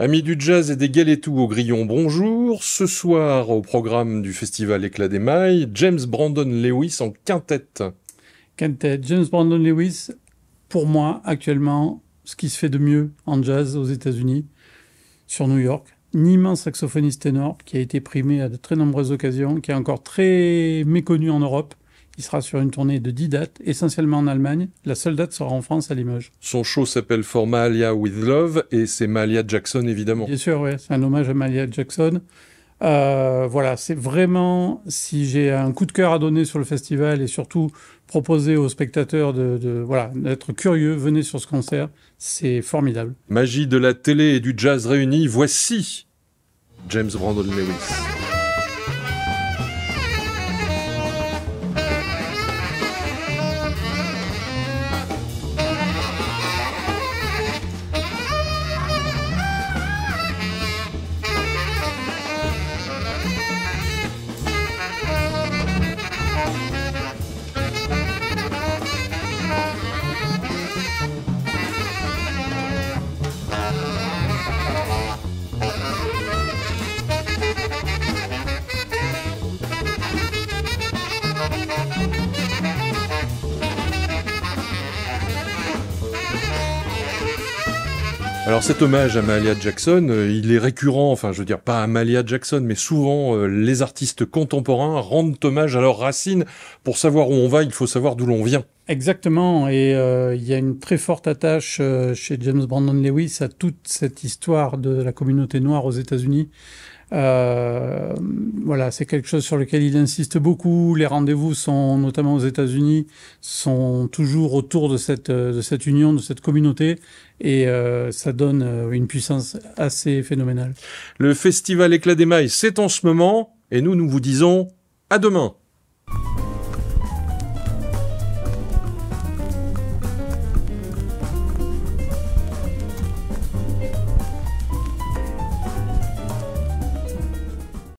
Amis du jazz et des galetous au grillon, bonjour. Ce soir, au programme du festival Éclat des Mailles, James Brandon Lewis en quintette. Quintette, James Brandon Lewis, pour moi, actuellement, ce qui se fait de mieux en jazz aux États-Unis, sur New York. Un immense saxophoniste ténor qui a été primé à de très nombreuses occasions, qui est encore très méconnu en Europe. Il sera sur une tournée de 10 dates, essentiellement en Allemagne. La seule date sera en France, à Limoges. Son show s'appelle For Mahalia with Love et c'est Mahalia Jackson évidemment. Bien sûr, ouais, c'est un hommage à Mahalia Jackson. Voilà, c'est vraiment, si j'ai un coup de cœur à donner sur le festival et surtout proposer aux spectateurs d'être curieux, venez sur ce concert, c'est formidable. Magie de la télé et du jazz réunis, voici James Brandon Lewis. Alors cet hommage à Mahalia Jackson, il est récurrent, enfin je veux dire pas à Mahalia Jackson, mais souvent les artistes contemporains rendent hommage à leurs racines. Pour savoir où on va, il faut savoir d'où l'on vient. Exactement, et il y a une très forte attache chez James Brandon Lewis à toute cette histoire de la communauté noire aux États-Unis. Voilà, c'est quelque chose sur lequel il insiste beaucoup. Les rendez-vous sont, notamment aux États-Unis, sont toujours autour de cette union, de cette communauté, et ça donne une puissance assez phénoménale. Le festival Éclat des Mailles, c'est en ce moment, et nous vous disons à demain.